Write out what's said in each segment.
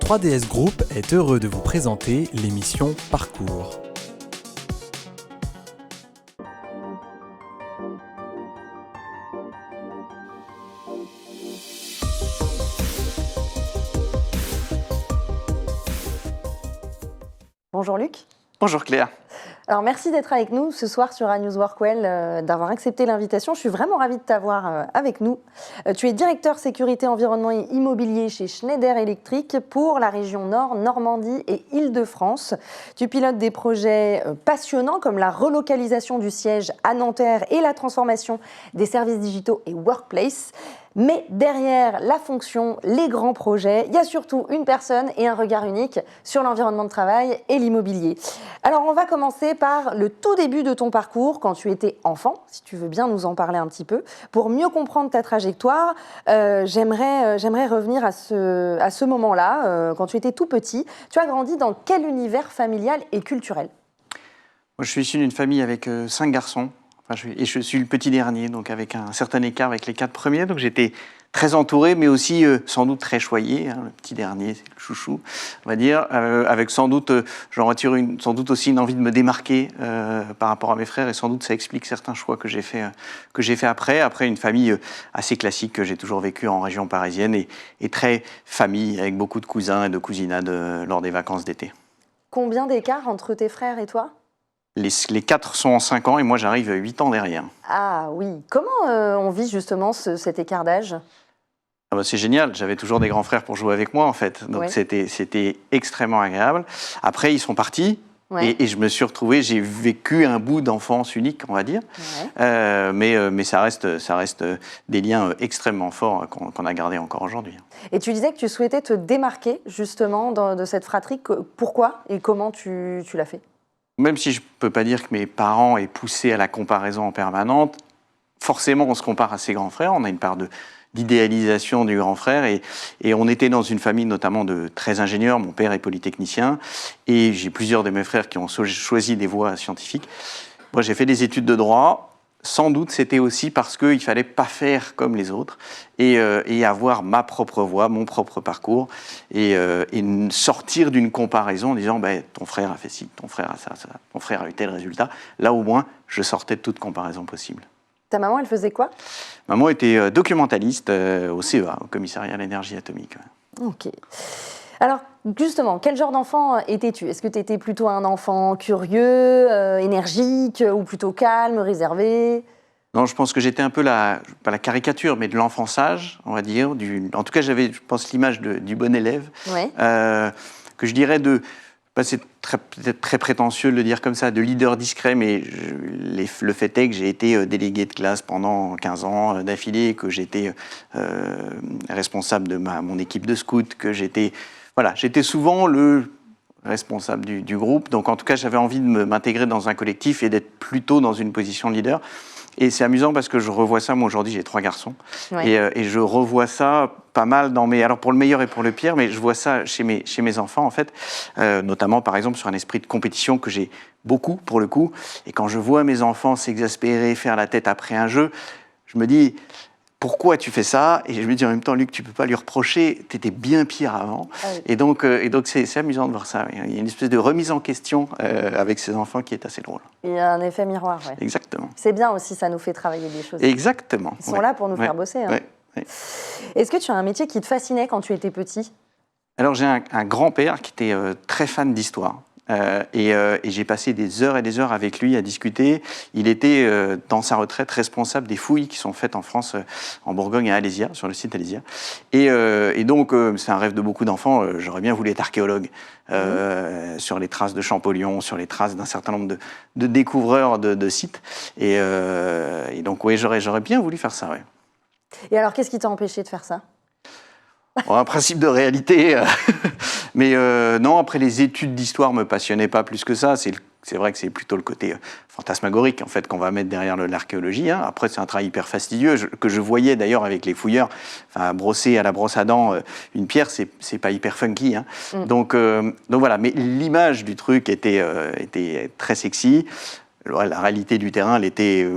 3DS Group est heureux de vous présenter l'émission Parcours. Bonjour Luc. Bonjour Claire. Alors merci d'être avec nous ce soir sur A-News Workwell, d'avoir accepté l'invitation. Je suis vraiment ravie de t'avoir avec nous. Tu es directeur sécurité, environnement et immobilier chez Schneider Electric pour la région Nord, Normandie et Île-de-France. Tu pilotes des projets passionnants comme la relocalisation du siège à Nanterre et la transformation des services digitaux et workplace. Mais derrière la fonction, les grands projets, il y a surtout une personne et un regard unique sur l'environnement de travail et l'immobilier. Alors on va commencer par le tout début de ton parcours, quand tu étais enfant, si tu veux bien nous en parler un petit peu. Pour mieux comprendre ta trajectoire, j'aimerais revenir à ce moment-là, quand tu étais tout petit. Tu as grandi dans quel univers familial et culturel ? Moi, je suis issu d'une famille avec 5 garçons. Et je suis le petit dernier, donc avec un certain écart avec les 4 premiers. Donc j'étais très entouré, mais aussi sans doute très choyé. Le petit dernier, c'est le chouchou, on va dire. Avec sans doute, j'en retire sans doute aussi une envie de me démarquer par rapport à mes frères. Et sans doute, ça explique certains choix que j'ai fait après. Après, une famille assez classique que j'ai toujours vécue en région parisienne et très famille, avec beaucoup de cousins et de cousinades lors des vacances d'été. Combien d'écart entre tes frères et toi ? Les 4 sont en 5 ans et moi j'arrive 8 ans derrière. Ah oui, comment on vit justement cet écart d'âge ? C'est génial, j'avais toujours des grands frères pour jouer avec moi en fait, donc c'était extrêmement agréable. Après ils sont partis et je me suis retrouvé, j'ai vécu un bout d'enfance unique on va dire, mais ça reste des liens extrêmement forts qu'on a gardés encore aujourd'hui. Et tu disais que tu souhaitais te démarquer justement de cette fratrie, pourquoi et comment tu l'as fait ? Même si je ne peux pas dire que mes parents aient poussé à la comparaison en permanente, forcément on se compare à ses grands frères, on a une part d'idéalisation du grand frère et on était dans une famille notamment de 13 ingénieurs, mon père est polytechnicien et j'ai plusieurs de mes frères qui ont choisi des voies scientifiques. Moi j'ai fait des études de droit, sans doute c'était aussi parce qu'il ne fallait pas faire comme les autres et avoir ma propre voie, mon propre parcours et sortir d'une comparaison en disant ton frère a fait ci, ton frère a ça, ton frère a eu tel résultat. Là au moins je sortais de toute comparaison possible. Ta maman elle faisait quoi ? Maman était documentaliste au CEA, au commissariat à l'énergie atomique. Ok. Alors, justement, quel genre d'enfant étais-tu ? Est-ce que tu étais plutôt un enfant curieux, énergique, ou plutôt calme, réservé ? Non, je pense que j'étais un peu pas la caricature, mais de l'enfant sage, on va dire. En tout cas, j'avais, je pense, l'image du bon élève. Ouais. Que je dirais c'est peut-être très prétentieux de le dire comme ça, de leader discret, mais le fait est que j'ai été délégué de classe pendant 15 ans d'affilée, que j'étais responsable de mon équipe de scouts, que j'étais souvent le responsable du groupe. Donc en tout cas, j'avais envie de m'intégrer dans un collectif et d'être plutôt dans une position de leader. Et c'est amusant parce que je revois ça, moi aujourd'hui j'ai 3 garçons, et je revois ça pas mal alors pour le meilleur et pour le pire, mais je vois ça chez mes enfants en fait, notamment par exemple sur un esprit de compétition que j'ai beaucoup pour le coup, et quand je vois mes enfants s'exaspérer, faire la tête après un jeu, je me dis pourquoi tu fais ça ? Et je me dis en même temps, Luc, tu peux pas lui reprocher, tu étais bien pire avant. Ah oui. Et donc c'est amusant de voir ça. Il y a une espèce de remise en question avec ces enfants qui est assez drôle. Il y a un effet miroir, ouais. Exactement. C'est bien aussi, ça nous fait travailler des choses. Exactement. Ils sont là pour nous faire bosser. Hein. Ouais. Est-ce que tu as un métier qui te fascinait quand tu étais petit ? Alors j'ai un grand-père qui était très fan d'histoire. Et j'ai passé des heures et des heures avec lui à discuter. Il était, dans sa retraite, responsable des fouilles qui sont faites en France, en Bourgogne à Alésia, sur le site Alésia. Et donc, c'est un rêve de beaucoup d'enfants. J'aurais bien voulu être archéologue sur les traces de Champollion, sur les traces d'un certain nombre de découvreurs de sites. Et donc, oui, j'aurais bien voulu faire ça. Ouais. Et alors, qu'est-ce qui t'a empêché de faire ça ? Un principe de réalité, mais non, après les études d'histoire me passionnaient pas plus que ça, c'est vrai que c'est plutôt le côté fantasmagorique en fait qu'on va mettre derrière l'archéologie. Hein. Après c'est un travail hyper fastidieux que je voyais d'ailleurs avec les fouilleurs, brosser à la brosse à dents une pierre, c'est pas hyper funky. Hein. Donc voilà, mais l'image du truc était très sexy, la réalité du terrain l'était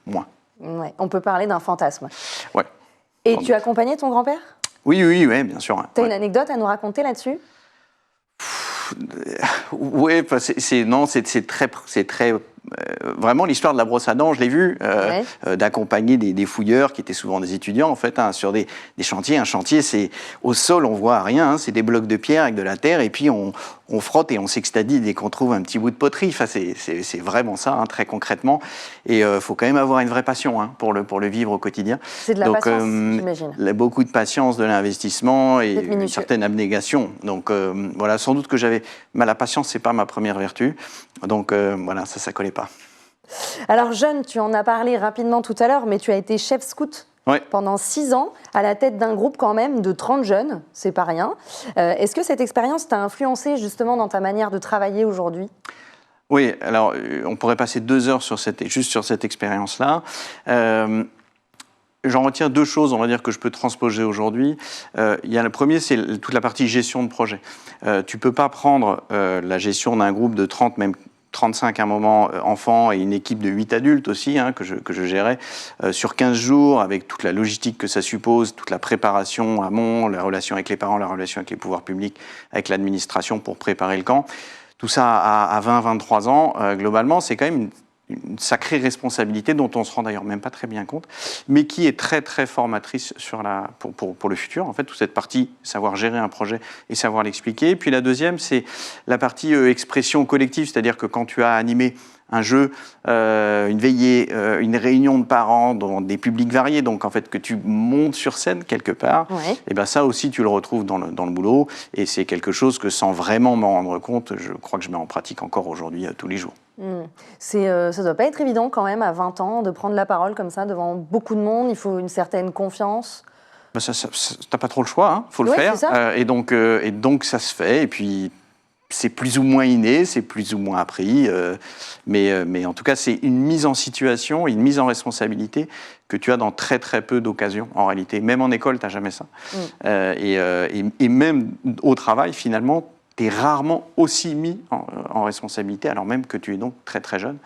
moins. Ouais, on peut parler d'un fantasme. Ouais. Et tu accompagnais ton grand-père ? Oui, bien sûr. Tu as une anecdote à nous raconter là-dessus? Oui, c'est très vraiment l'histoire de la brosse à dents, je l'ai vu, d'accompagner des fouilleurs qui étaient souvent des étudiants en fait, sur des chantiers. Un chantier, c'est au sol, on voit rien, hein, c'est des blocs de pierre avec de la terre et puis on frotte et on s'extadie dès qu'on trouve un petit bout de poterie. Enfin, c'est vraiment ça, hein, très concrètement. Et faut quand même avoir une vraie passion, hein, pour le vivre au quotidien. C'est de la patience, j'imagine. Beaucoup de patience, de l'investissement et une certaine abnégation. Donc voilà, sans doute que la patience, c'est pas ma première vertu. Donc voilà, ça collait pas. Alors jeune, tu en as parlé rapidement tout à l'heure, mais tu as été chef scout pendant 6 ans, à la tête d'un groupe quand même de 30 jeunes, c'est pas rien. Est-ce que cette expérience t'a influencé justement dans ta manière de travailler aujourd'hui ? Oui, alors on pourrait passer 2 heures juste sur cette expérience-là. J'en retiens 2 choses, on va dire, que je peux transposer aujourd'hui. Le premier, c'est toute la partie gestion de projet. Tu ne peux pas prendre la gestion d'un groupe de 30, même 35 à un moment enfants et une équipe de 8 adultes aussi, hein, que je gérais, sur 15 jours, avec toute la logistique que ça suppose, toute la préparation amont, la relation avec les parents, la relation avec les pouvoirs publics, avec l'administration pour préparer le camp. Tout ça à 20-23 ans, globalement, c'est quand même une sacrée responsabilité dont on ne se rend d'ailleurs même pas très bien compte, mais qui est très très formatrice pour le futur. En fait, toute cette partie, savoir gérer un projet et savoir l'expliquer. Et puis la deuxième, c'est la partie expression collective, c'est-à-dire que quand tu as animé un jeu, une veillée, une réunion de parents dans des publics variés, donc en fait que tu montes sur scène quelque part, et ben ça aussi tu le retrouves dans le boulot, et c'est quelque chose que sans vraiment m'en rendre compte, je crois que je mets en pratique encore aujourd'hui tous les jours. Ça ne doit pas être évident quand même à 20 ans de prendre la parole comme ça devant beaucoup de monde, il faut une certaine confiance. Ben t'as pas trop le choix, hein, faut le faire, et donc ça se fait, et puis c'est plus ou moins inné, c'est plus ou moins appris, mais en tout cas, c'est une mise en situation, une mise en responsabilité que tu as dans très très peu d'occasions en réalité. Même en école, tu n'as jamais ça. Et même au travail, finalement, tu es rarement aussi mis en responsabilité, alors même que tu es donc très très jeune.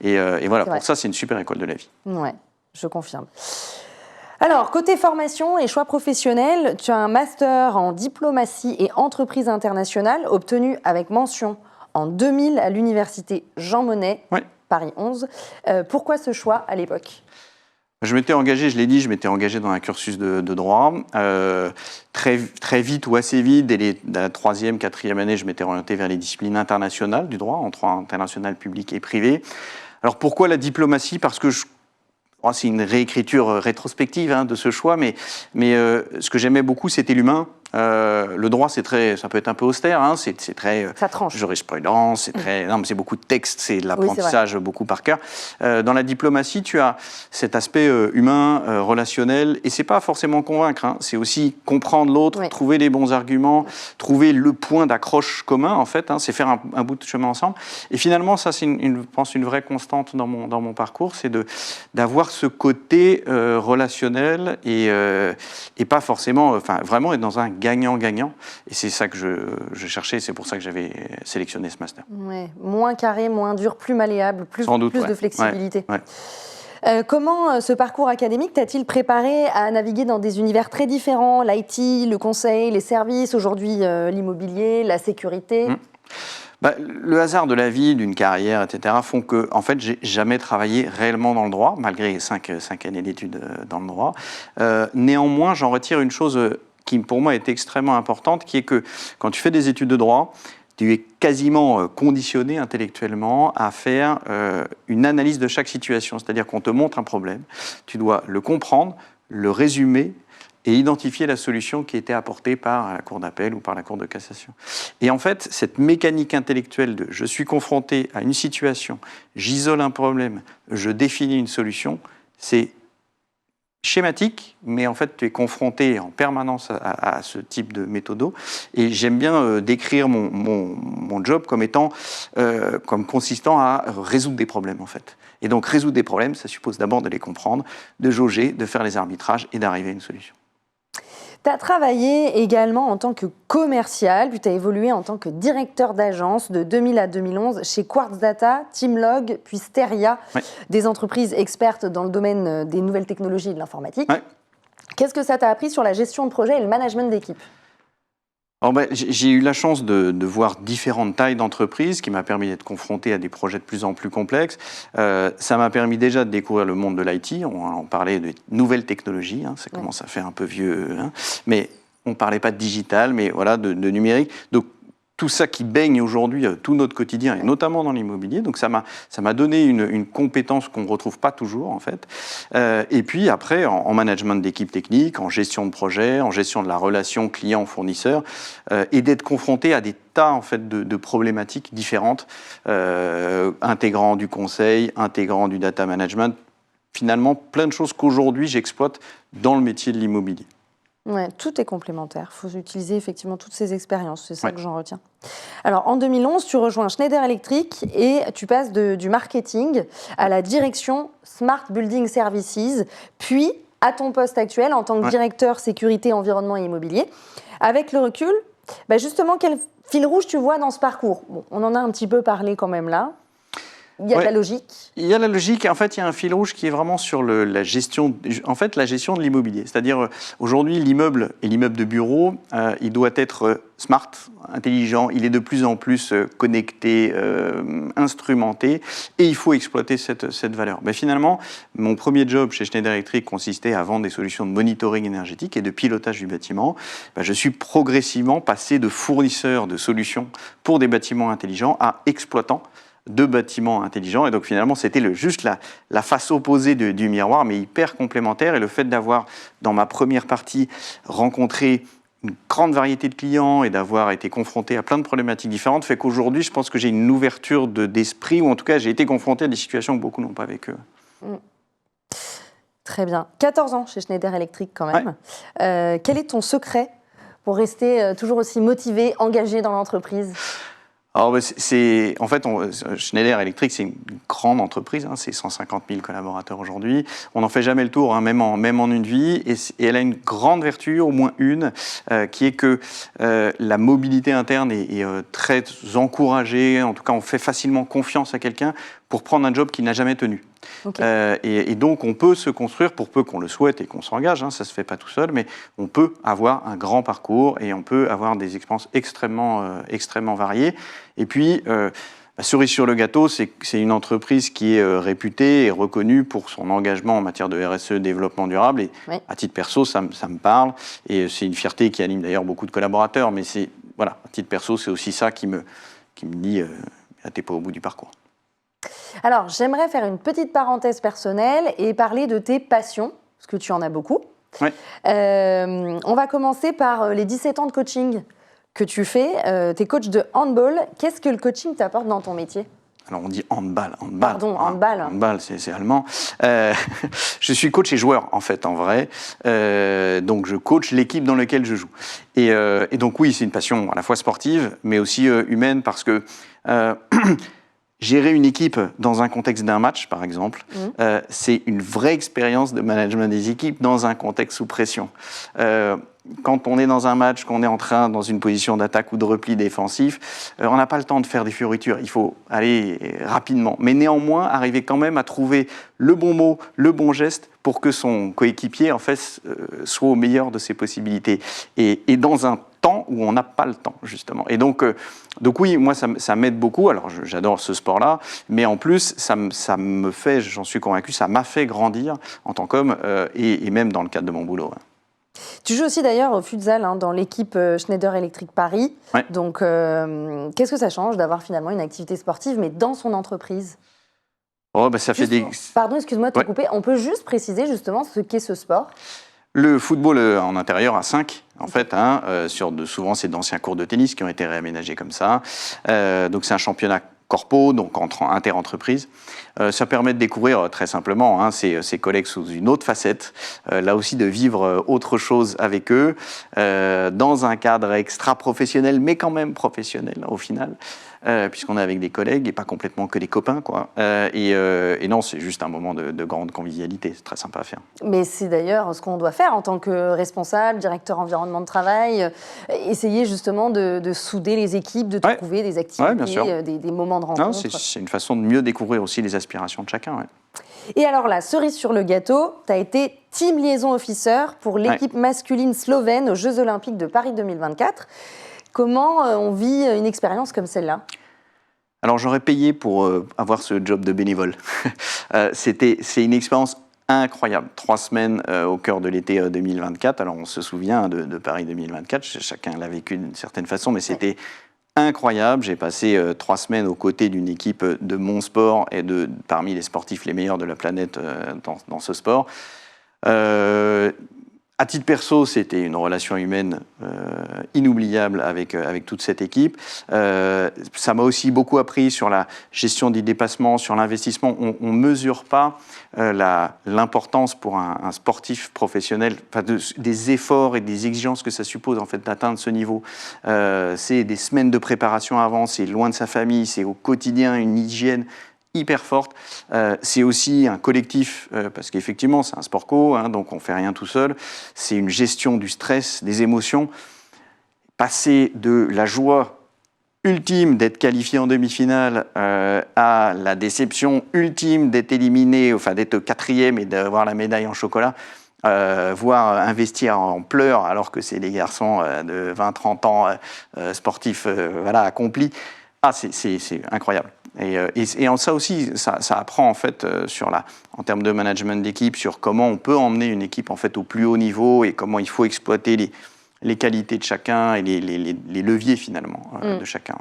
Et voilà, pour ça, c'est une super école de la vie. Ouais, je confirme. Alors, côté formation et choix professionnel, tu as un master en diplomatie et entreprise internationale obtenu avec mention en 2000 à l'université Jean Monnet, Paris 11. Pourquoi ce choix à l'époque ? Je m'étais engagé, je l'ai dit, dans un cursus de droit. Très vite ou assez vite, dès la 3e, 4e année, je m'étais orienté vers les disciplines internationales du droit, en droit international public et privé. Alors pourquoi la diplomatie ? Parce que c'est une réécriture rétrospective, hein, de ce choix, mais ce que j'aimais beaucoup, c'était l'humain. Le droit, ça peut être un peu austère, hein, c'est très jurisprudence, c'est beaucoup de textes, c'est de l'apprentissage beaucoup par cœur. Dans la diplomatie, tu as cet aspect humain, relationnel, et c'est pas forcément convaincre, hein, c'est aussi comprendre l'autre, trouver les bons arguments, trouver le point d'accroche commun, en fait, hein, c'est faire un bout de chemin ensemble. Et finalement, ça, c'est je pense une vraie constante dans mon parcours, c'est d'avoir ce côté relationnel et pas forcément, vraiment être dans un gagnant-gagnant. Et c'est ça que je cherchais, c'est pour ça que j'avais sélectionné ce master. Ouais, moins carré, moins dur, plus malléable, plus de flexibilité. Comment ce parcours académique t'a-t-il préparé à naviguer dans des univers très différents, l'IT, le conseil, les services, aujourd'hui l'immobilier, la sécurité le hasard de la vie, d'une carrière, etc., font que, en fait, j'ai jamais travaillé réellement dans le droit, malgré 5 années d'études dans le droit. Néanmoins, j'en retire une chose qui, pour moi, est extrêmement importante, qui est que quand tu fais des études de droit, tu es quasiment conditionné intellectuellement à faire une analyse de chaque situation. C'est-à-dire qu'on te montre un problème, tu dois le comprendre, le résumer, et identifier la solution qui était apportée par la Cour d'appel ou par la Cour de cassation. Et en fait, cette mécanique intellectuelle de « je suis confronté à une situation, j'isole un problème, je définis une solution », c'est schématique, mais en fait, tu es confronté en permanence à ce type de méthodo. Et j'aime bien décrire mon job comme étant, comme consistant à résoudre des problèmes, en fait. Et donc, résoudre des problèmes, ça suppose d'abord de les comprendre, de jauger, de faire les arbitrages et d'arriver à une solution. Tu as travaillé également en tant que commercial, puis tu as évolué en tant que directeur d'agence de 2000 à 2011 chez Quartz Data, Teamlog, puis Steria, des entreprises expertes dans le domaine des nouvelles technologies et de l'informatique. Qu'est-ce que ça t'a appris sur la gestion de projet et le management d'équipe? Alors j'ai eu la chance de voir différentes tailles d'entreprises qui m'a permis d'être confronté à des projets de plus en plus complexes. Ça m'a permis déjà de découvrir le monde de l'IT. On parlait de nouvelles technologies, hein, ça commence à faire un peu vieux, hein, mais on ne parlait pas de digital, mais voilà, de numérique. Donc tout ça qui baigne aujourd'hui tout notre quotidien, et notamment dans l'immobilier. Donc ça m'a donné une compétence qu'on ne retrouve pas toujours, en fait. Et puis après, en management d'équipe technique, en gestion de projet, en gestion de la relation client-fournisseur, et d'être confronté à des tas en fait, de problématiques différentes, intégrant du conseil, intégrant du data management, finalement plein de choses qu'aujourd'hui j'exploite dans le métier de l'immobilier. Ouais, tout est complémentaire. Il faut utiliser effectivement toutes ces expériences. C'est ça que j'en retiens. Alors, en 2011, tu rejoins Schneider Electric et tu passes du marketing à la direction Smart Building Services, puis à ton poste actuel en tant que directeur sécurité, environnement et immobilier. Avec le recul, justement, quel fil rouge tu vois dans ce parcours? Bon, on en a un petit peu parlé quand même là. Il y a de la logique. Il y a la logique. En fait, il y a un fil rouge qui est vraiment sur la gestion de l'immobilier. C'est-à-dire, aujourd'hui, l'immeuble et l'immeuble de bureau, il doit être smart, intelligent. Il est de plus en plus connecté, instrumenté, et il faut exploiter cette valeur. Mais finalement, mon premier job chez Schneider Electric consistait à vendre des solutions de monitoring énergétique et de pilotage du bâtiment. Je suis progressivement passé de fournisseur de solutions pour des bâtiments intelligents à exploitant de bâtiments intelligents. Et donc finalement, c'était juste la face opposée du miroir, mais hyper complémentaire. Et le fait d'avoir, dans ma première partie, rencontré une grande variété de clients et d'avoir été confronté à plein de problématiques différentes fait qu'aujourd'hui, je pense que j'ai une ouverture d'esprit, ou en tout cas, j'ai été confronté à des situations que beaucoup n'ont pas vécues. Très bien. 14 ans chez Schneider Electric quand même. Quel est ton secret pour rester toujours aussi motivé, engagé dans l'entreprise ? Alors, en fait, Schneider Electric, c'est une grande entreprise, hein, c'est 150 000 collaborateurs aujourd'hui. On n'en fait jamais le tour, hein, même en une vie. Et elle a une grande vertu, au moins une, qui est que la mobilité interne est très encouragée. En tout cas, on fait facilement confiance à quelqu'un pour prendre un job qu'il n'a jamais tenu. Okay. Et donc, on peut se construire, pour peu qu'on le souhaite et qu'on s'engage, hein, ça ne se fait pas tout seul, mais on peut avoir un grand parcours et on peut avoir des expériences extrêmement variées. Et puis, cerise sur le gâteau, c'est une entreprise qui est réputée et reconnue pour son engagement en matière de RSE, développement durable. Et à titre perso, ça me parle. Et c'est une fierté qui anime d'ailleurs beaucoup de collaborateurs. Mais voilà, à titre perso, c'est aussi ça qui me dit t'es pas au bout du parcours. Alors, j'aimerais faire une petite parenthèse personnelle et parler de tes passions, parce que tu en as beaucoup. Oui. On va commencer par les 17 ans de coaching que tu fais. Tu es coach de handball. Qu'est-ce que le coaching t'apporte dans ton métier ? Alors, on dit handball. Pardon, handball. Handball, c'est allemand. Je suis coach et joueur, en fait, en vrai. Donc, je coach l'équipe dans laquelle je joue. Et donc, oui, c'est une passion à la fois sportive, mais aussi humaine, parce que gérer une équipe dans un contexte d'un match, par exemple, c'est une vraie expérience de management des équipes dans un contexte sous pression. Quand on est dans un match, qu'on est dans une position d'attaque ou de repli défensif, on n'a pas le temps de faire des fioritures. Il faut aller rapidement. Mais néanmoins, arriver quand même à trouver le bon mot, le bon geste pour que son coéquipier, en fait, soit au meilleur de ses possibilités. Et dans un temps où on n'a pas le temps, justement. Et donc oui, moi, ça m'aide beaucoup. Alors, j'adore ce sport-là, mais en plus, ça me fait, j'en suis convaincu, ça m'a fait grandir en tant qu'homme et même dans le cadre de mon boulot. Tu joues aussi d'ailleurs au futsal dans l'équipe Schneider Electric Paris. Ouais. Donc, qu'est-ce que ça change d'avoir finalement une activité sportive, mais dans son entreprise ? Ça fait des... Pardon, excuse-moi de te couper. On peut juste préciser justement ce qu'est ce sport ? Le football en intérieur à 5, en fait, hein, souvent c'est d'anciens cours de tennis qui ont été réaménagés comme ça. Donc c'est un championnat corpo, donc inter-entreprise. Ça permet de découvrir très simplement ses collègues sous une autre facette, là aussi de vivre autre chose avec eux, dans un cadre extra-professionnel, mais quand même professionnel au final. puisqu'on est avec des collègues et pas complètement que des copains, quoi. Et non, c'est juste un moment de grande convivialité, c'est très sympa à faire. Mais c'est d'ailleurs ce qu'on doit faire en tant que responsable, directeur environnement de travail, essayer justement de souder les équipes, de trouver des activités, des moments de rencontre. C'est une façon de mieux découvrir aussi les aspirations de chacun. Ouais. Et alors là, cerise sur le gâteau, tu as été team liaison officer pour l'équipe masculine slovène aux Jeux Olympiques de Paris 2024. Comment on vit une expérience comme celle-là ? Alors j'aurais payé pour avoir ce job de bénévole. C'est une expérience incroyable. 3 semaines au cœur de l'été 2024. Alors on se souvient de Paris 2024, chacun l'a vécu d'une certaine façon, mais c'était incroyable. J'ai passé 3 semaines aux côtés d'une équipe de mon sport et parmi les sportifs les meilleurs de la planète dans ce sport. À titre perso, c'était une relation humaine inoubliable avec toute cette équipe. Ça m'a aussi beaucoup appris sur la gestion des dépassements, sur l'investissement. On ne mesure pas l'importance pour un sportif professionnel, des efforts et des exigences que ça suppose en fait, d'atteindre ce niveau. C'est des semaines de préparation avant, c'est loin de sa famille, c'est au quotidien une hygiène hyper forte. C'est aussi un collectif, parce qu'effectivement, c'est un sport co, donc on ne fait rien tout seul. C'est une gestion du stress, des émotions. Passer de la joie ultime d'être qualifié en demi-finale à la déception ultime d'être éliminé, enfin d'être 4e et d'avoir la médaille en chocolat, voire investir en pleurs alors que c'est des garçons de 20-30 ans sportifs accomplis. C'est incroyable. Et en ça aussi, ça apprend en fait en termes de management d'équipe, sur comment on peut emmener une équipe en fait au plus haut niveau et comment il faut exploiter les qualités de chacun et les leviers finalement de chacun.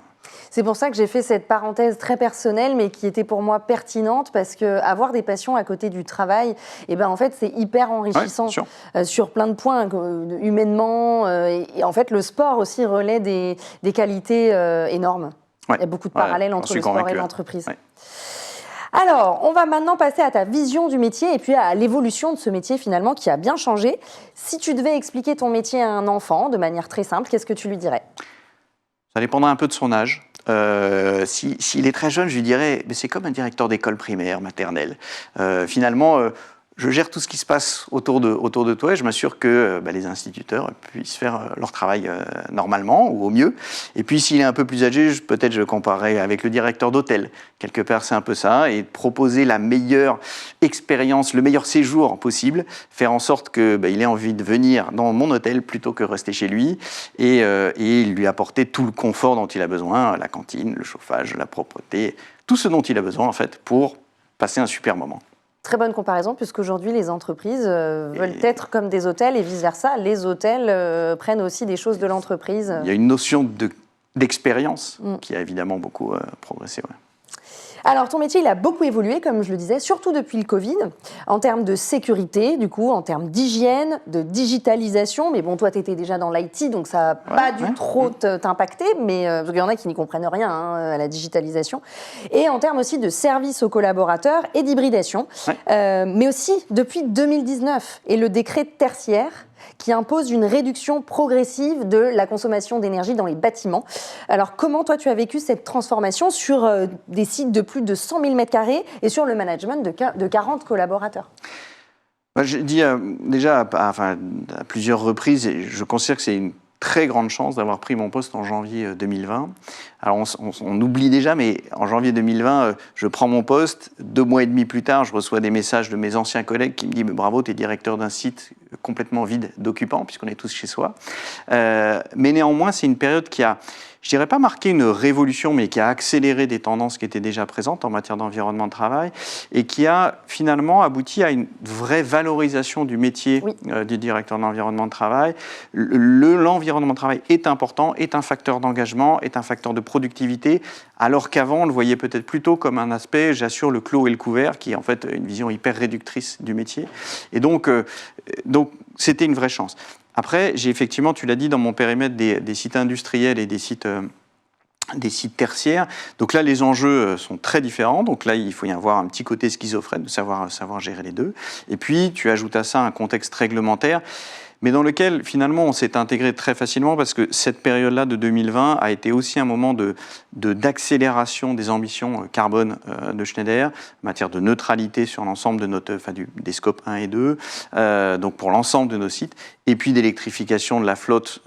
C'est pour ça que j'ai fait cette parenthèse très personnelle, mais qui était pour moi pertinente, parce que avoir des passions à côté du travail, en fait, c'est hyper enrichissant sur plein de points, humainement. Et en fait, le sport aussi relaie des qualités énormes. Il y a beaucoup de parallèles entre le sport et l'entreprise. Ouais. Alors, on va maintenant passer à ta vision du métier et puis à l'évolution de ce métier finalement qui a bien changé. Si tu devais expliquer ton métier à un enfant de manière très simple, qu'est-ce que tu lui dirais ? Ça dépendra un peu de son âge. S'il est très jeune, je lui dirais, mais c'est comme un directeur d'école primaire, maternelle. Finalement, je gère tout ce qui se passe autour de toi et je m'assure que les instituteurs puissent faire leur travail normalement ou au mieux. Et puis s'il est un peu plus âgé, peut-être je comparerai avec le directeur d'hôtel. Quelque part, c'est un peu ça, et proposer la meilleure expérience, le meilleur séjour possible, faire en sorte qu'il ait envie de venir dans mon hôtel plutôt que rester chez lui et lui apporter tout le confort dont il a besoin, la cantine, le chauffage, la propreté, tout ce dont il a besoin en fait pour passer un super moment. Très bonne comparaison, puisqu'aujourd'hui, les entreprises veulent être comme des hôtels et vice-versa. Les hôtels prennent aussi des choses de l'entreprise. Il y a une notion d'expérience qui a évidemment beaucoup progressé. Ouais. Alors, ton métier, il a beaucoup évolué, comme je le disais, surtout depuis le Covid, en termes de sécurité, du coup, en termes d'hygiène, de digitalisation. Mais bon, toi, tu étais déjà dans l'IT, donc ça n'a pas dû trop t'impacter, mais parce qu'il y en a qui n'y comprennent rien à la digitalisation. Et en termes aussi de service aux collaborateurs et d'hybridation, mais aussi depuis 2019 et le décret tertiaire qui impose une réduction progressive de la consommation d'énergie dans les bâtiments. Alors, comment toi, tu as vécu cette transformation sur des sites de plus de 100 000 m² et sur le management de 40 collaborateurs ? Je dis déjà à plusieurs reprises, et je considère que c'est une très grande chance d'avoir pris mon poste en janvier 2020. Alors on oublie déjà, mais en janvier 2020, je prends mon poste. 2 mois et demi plus tard, je reçois des messages de mes anciens collègues qui me disent « Bravo, tu es directeur d'un site complètement vide d'occupants, puisqu'on est tous chez soi ». Mais néanmoins, c'est une période qui a, je dirais pas marqué une révolution, mais qui a accéléré des tendances qui étaient déjà présentes en matière d'environnement de travail et qui a finalement abouti à une vraie valorisation du métier du directeur d'environnement de travail. L'environnement de travail est important, est un facteur d'engagement, est un facteur de productivité, alors qu'avant, on le voyait peut-être plutôt comme un aspect, j'assure le clos et le couvert, qui est en fait une vision hyper réductrice du métier. Et donc c'était une vraie chance. Après, j'ai effectivement, tu l'as dit, dans mon périmètre des sites industriels et des sites tertiaires. Donc là, les enjeux sont très différents. Donc là, il faut y avoir un petit côté schizophrène, de savoir gérer les deux. Et puis, tu ajoutes à ça un contexte réglementaire. mais dans lequel finalement on s'est intégré très facilement parce que cette période-là de 2020 a été aussi un moment d'accélération des ambitions carbone de Schneider, en matière de neutralité sur l'ensemble de des scopes 1 et 2, donc pour l'ensemble de nos sites, et puis d'électrification de la flotte,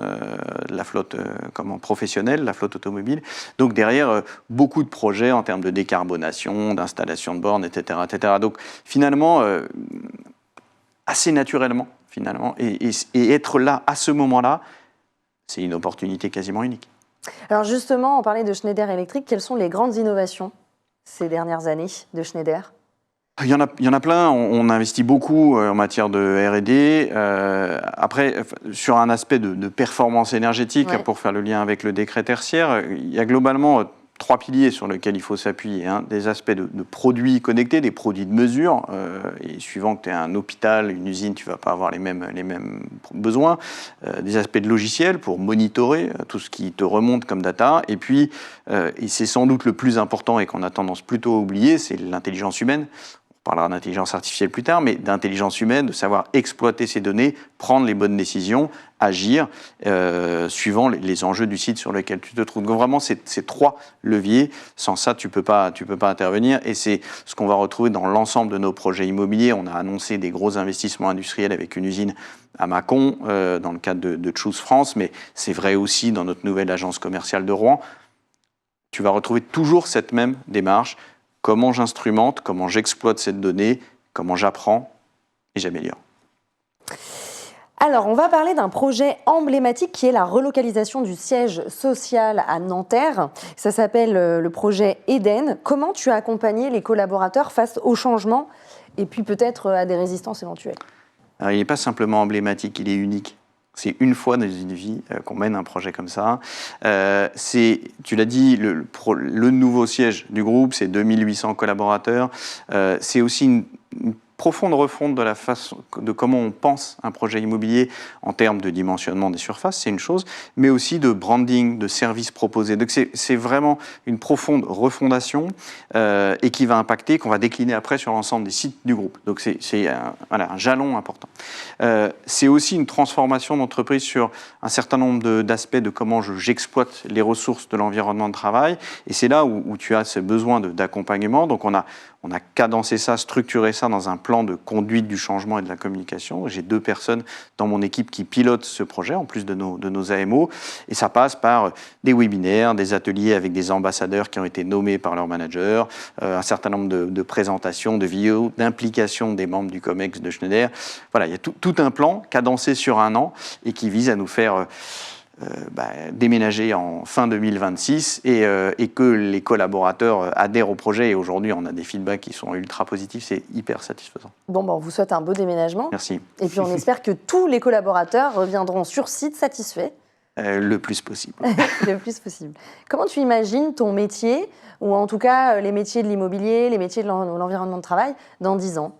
professionnelle, la flotte automobile. Donc derrière, beaucoup de projets en termes de décarbonation, d'installation de bornes, etc., etc. Donc finalement, assez naturellement, et être là à ce moment-là, c'est une opportunité quasiment unique. Alors justement, on parlait de Schneider Electric. Quelles sont les grandes innovations ces dernières années de Schneider ? Il y en a plein. On investit beaucoup en matière de R&D. Après, sur un aspect de performance énergétique, pour faire le lien avec le décret tertiaire, il y a globalement 3 piliers sur lesquels il faut s'appuyer. Des aspects de produits connectés, des produits de mesure. Et suivant que tu es un hôpital, une usine, tu ne vas pas avoir les mêmes besoins. Des aspects de logiciels pour monitorer tout ce qui te remonte comme data. Et puis, et c'est sans doute le plus important et qu'on a tendance plutôt à oublier, c'est l'intelligence humaine. On parlera d'intelligence artificielle plus tard, mais d'intelligence humaine, de savoir exploiter ces données, prendre les bonnes décisions, agir, suivant les enjeux du site sur lequel tu te trouves. Donc vraiment, c'est 3 leviers. Sans ça, tu peux pas intervenir. Et c'est ce qu'on va retrouver dans l'ensemble de nos projets immobiliers. On a annoncé des gros investissements industriels avec une usine à Mâcon, dans le cadre de Choose France, mais c'est vrai aussi dans notre nouvelle agence commerciale de Rouen. Tu vas retrouver toujours cette même démarche. Comment j'instrumente, comment j'exploite cette donnée, comment j'apprends et j'améliore. Alors, on va parler d'un projet emblématique qui est la relocalisation du siège social à Nanterre. Ça s'appelle le projet Eden. Comment tu as accompagné les collaborateurs face au changement et puis peut-être à des résistances éventuelles ? Alors, il n'est pas simplement emblématique, il est unique. C'est une fois dans une vie qu'on mène un projet comme ça. Tu l'as dit, le nouveau siège du groupe, c'est 2800 collaborateurs. C'est aussi une profonde refonte de la façon de comment on pense un projet immobilier en termes de dimensionnement des surfaces, c'est une chose, mais aussi de branding, de services proposés. Donc c'est vraiment une profonde refondation et qui va impacter, qu'on va décliner après sur l'ensemble des sites du groupe. Donc c'est un jalon important. C'est aussi une transformation d'entreprise sur un certain nombre d'aspects de comment j'exploite les ressources de l'environnement de travail. Et c'est là où tu as ce besoin d'accompagnement. Donc on a cadencé ça, structuré ça dans un plan de conduite du changement et de la communication. J'ai 2 personnes dans mon équipe qui pilotent ce projet, en plus de nos AMO. Et ça passe par des webinaires, des ateliers avec des ambassadeurs qui ont été nommés par leur manager, un certain nombre de présentations, de vidéos, d'implication des membres du COMEX de Schneider. Voilà, il y a tout un plan cadencé sur 1 an et qui vise à nous faire déménager en fin 2026 et que les collaborateurs adhèrent au projet. Et aujourd'hui, on a des feedbacks qui sont ultra positifs. C'est hyper satisfaisant. Bon, on vous souhaite un beau déménagement. Merci. Et puis, on espère que tous les collaborateurs reviendront sur site satisfaits. Le plus possible. Le plus possible. Comment tu imagines ton métier, ou en tout cas les métiers de l'immobilier, les métiers de l'environnement de travail, dans 10 ans ?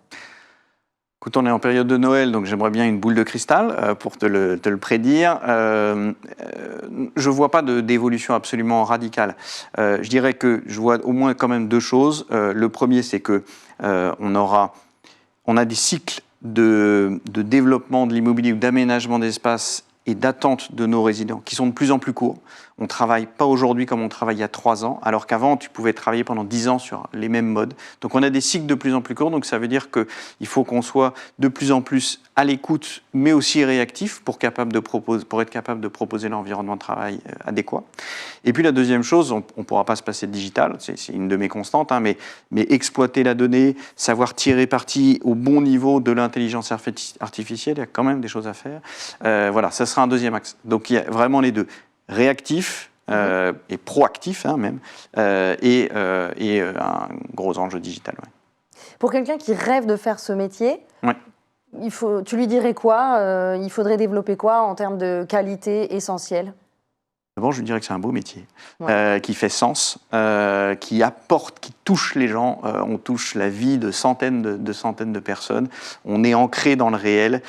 Écoute, on est en période de Noël, donc j'aimerais bien une boule de cristal pour te le prédire. Je ne vois pas d'évolution absolument radicale. Je dirais que je vois au moins quand même 2 choses. Le premier, c'est que on a des cycles de développement de l'immobilier ou d'aménagement d'espace et d'attente de nos résidents qui sont de plus en plus courts. On ne travaille pas aujourd'hui comme on travaillait il y a 3 ans, alors qu'avant, tu pouvais travailler pendant 10 ans sur les mêmes modes. Donc on a des cycles de plus en plus courts, donc ça veut dire qu'il faut qu'on soit de plus en plus à l'écoute, mais aussi réactif pour être capable de proposer l'environnement de travail adéquat. Et puis la deuxième chose, on ne pourra pas se passer de digital, c'est une de mes constantes, mais exploiter la donnée, savoir tirer parti au bon niveau de l'intelligence artificielle, il y a quand même des choses à faire. Voilà, ça sera un deuxième axe. Donc il y a vraiment les 2. Réactif et proactif même, et un gros enjeu digital. Ouais. Pour quelqu'un qui rêve de faire ce métier, tu lui dirais quoi ? Il faudrait développer quoi en termes de qualité essentielle ? D'abord, je lui dirais que c'est un beau métier, qui fait sens, qui apporte, qui touche les gens. On touche la vie de centaines de personnes. On est ancré dans le réel.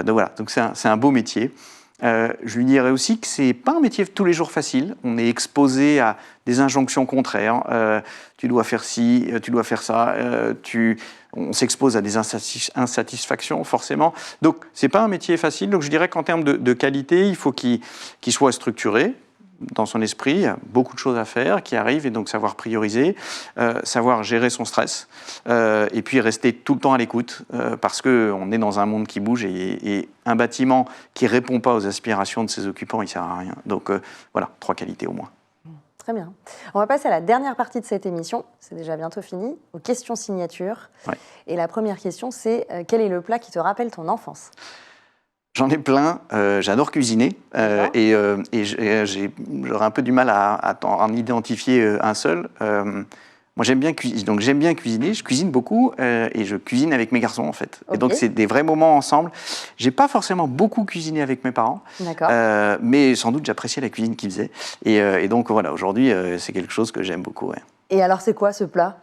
Donc c'est un beau métier. Je lui dirais aussi que c'est pas un métier tous les jours facile. On est exposé à des injonctions contraires. Tu dois faire ci, tu dois faire ça. On s'expose à des insatisfactions forcément. Donc c'est pas un métier facile. Donc je dirais qu'en termes de qualité, il faut qu'il soit structuré dans son esprit. Il y a beaucoup de choses à faire qui arrivent, et donc savoir prioriser, savoir gérer son stress, et puis rester tout le temps à l'écoute, parce qu'on est dans un monde qui bouge, et un bâtiment qui ne répond pas aux aspirations de ses occupants, il ne sert à rien. Donc voilà, 3 qualités au moins. Très bien. On va passer à la dernière partie de cette émission, c'est déjà bientôt fini, aux questions signatures. Ouais. Et la première question, c'est quel est le plat qui te rappelle ton enfance ? J'en ai plein, j'adore cuisiner, et j'aurais un peu du mal à en identifier un seul. Moi j'aime bien cuisiner, je cuisine beaucoup, et je cuisine avec mes garçons en fait. Okay. Et donc c'est des vrais moments ensemble. J'ai pas forcément beaucoup cuisiné avec mes parents, mais sans doute j'appréciais la cuisine qu'ils faisaient. Et donc voilà, aujourd'hui c'est quelque chose que j'aime beaucoup. Ouais. Et alors c'est quoi ce plat ?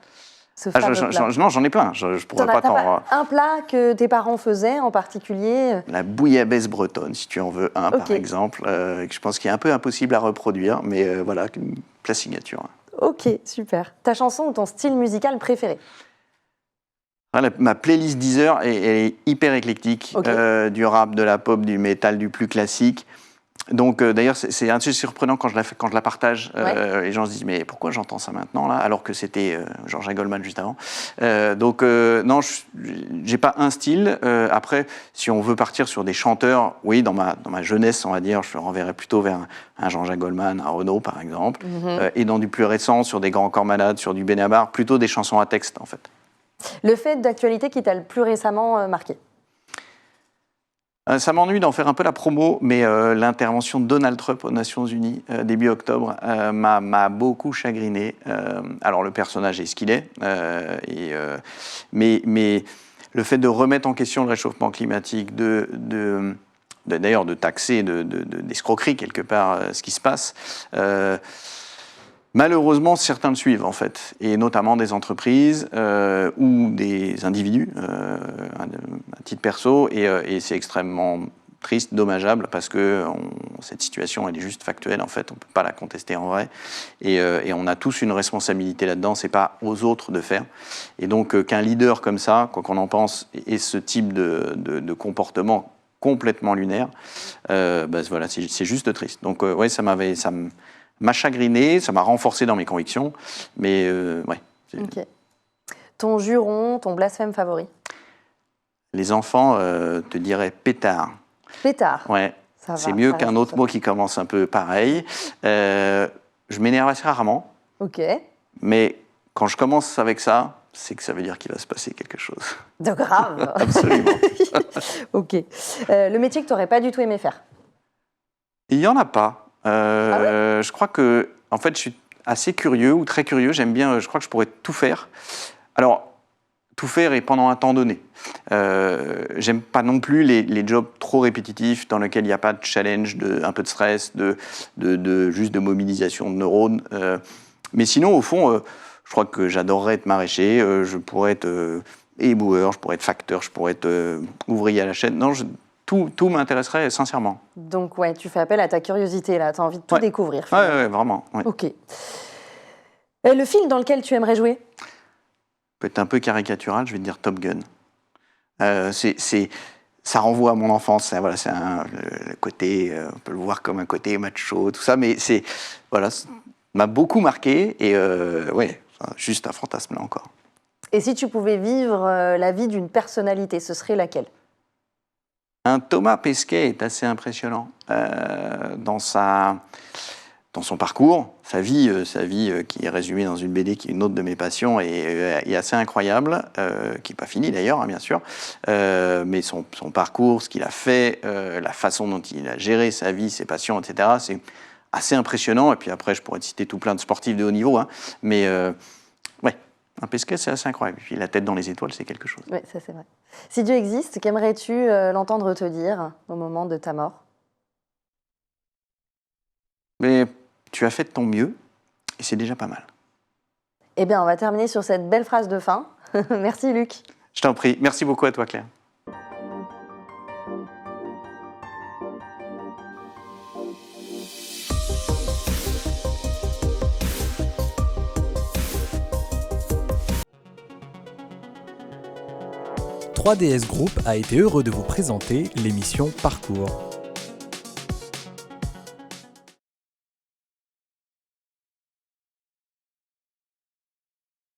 Non, j'en ai plein. Je pourrais pas t'en... Un plat que tes parents faisaient en particulier ? La bouillabaisse bretonne, si tu en veux un, par exemple. Que je pense qu'il est un peu impossible à reproduire, mais voilà, une plat signature. Ok, super. Ta chanson ou ton style musical préféré ? Ma playlist Deezer, elle est hyper éclectique. Du rap, de la pop, du métal, du plus classique. Donc d'ailleurs c'est un peu surprenant quand je la partage, les gens se disent mais pourquoi j'entends ça maintenant là, alors que c'était Jean-Jacques Goldman juste avant. Non, j'ai pas un style. Après, si on veut partir sur des chanteurs, oui, dans ma jeunesse on va dire, je le renverrais plutôt vers un Jean-Jacques Goldman, un Renaud par exemple, et dans du plus récent sur des Grands Corps Malades, sur du Benabar, plutôt des chansons à texte en fait. Le fait d'actualité qui t'a le plus récemment marqué ? Ça m'ennuie d'en faire un peu la promo, mais l'intervention de Donald Trump aux Nations Unies début octobre m'a beaucoup chagriné. Alors le personnage est ce qu'il est, mais le fait de remettre en question le réchauffement climatique, d'ailleurs de taxer, d'escroquerie quelque part ce qui se passe, malheureusement, certains le suivent, en fait, et notamment des entreprises ou des individus, à titre perso, et c'est extrêmement triste, dommageable, parce que cette situation, elle est juste factuelle, en fait, on ne peut pas la contester en vrai, et on a tous une responsabilité là-dedans, c'est pas aux autres de faire, et donc qu'un leader comme ça, quoi qu'on en pense, ait ce type de comportement complètement lunaire, voilà, c'est juste triste. Donc, ouais, ça m'a chagriné, ça m'a renforcé dans mes convictions, mais ouais. Okay. Ton juron, ton blasphème favori ? Les enfants te diraient pétard. Pétard ? Ouais, c'est mieux qu'un autre mot qui commence un peu pareil. Je m'énerve assez rarement. Ok. Mais quand je commence avec ça, c'est que ça veut dire qu'il va se passer quelque chose. De grave. Absolument. Ok. Le métier que tu n'aurais pas du tout aimé faire ? Il n'y en a pas. Je crois que, en fait, je suis assez curieux ou très curieux. J'aime bien, je crois que je pourrais tout faire. Alors, tout faire et pendant un temps donné. J'aime pas non plus les jobs trop répétitifs dans lesquels il n'y a pas de challenge, un peu de stress, juste de mobilisation de neurones. Mais sinon, au fond, je crois que j'adorerais être maraîcher. Je pourrais être éboueur, je pourrais être facteur, je pourrais être ouvrier à la chaîne. Non, tout m'intéresserait sincèrement. Donc, ouais, tu fais appel à ta curiosité, là. Tu as envie de tout découvrir. Oui, vraiment. Ouais. Ok. Le film dans lequel tu aimerais jouer ? Peut-être un peu caricatural, je vais te dire Top Gun. Ça renvoie à mon enfance. Voilà, c'est le côté, on peut le voir comme un côté macho, tout ça, mais voilà, ça m'a beaucoup marqué et ouais, juste un fantasme là encore. Et si tu pouvais vivre la vie d'une personnalité, ce serait laquelle ? Un Thomas Pesquet est assez impressionnant dans son parcours, sa vie qui est résumée dans une BD qui est une autre de mes passions et est assez incroyable, qui n'est pas finie d'ailleurs, hein, bien sûr, mais son parcours, ce qu'il a fait, la façon dont il a géré sa vie, ses passions, etc., c'est assez impressionnant. Et puis après, je pourrais te citer tout plein de sportifs de haut niveau, hein, mais ouais, un Pesquet, c'est assez incroyable. Et puis la tête dans les étoiles, c'est quelque chose. Oui, ça c'est vrai. Si Dieu existe, qu'aimerais-tu l'entendre te dire au moment de ta mort ? Mais tu as fait de ton mieux, et c'est déjà pas mal. Eh bien, on va terminer sur cette belle phrase de fin. Merci Luc. Je t'en prie. Merci beaucoup à toi Claire. 3DS Group a été heureux de vous présenter l'émission Parcours.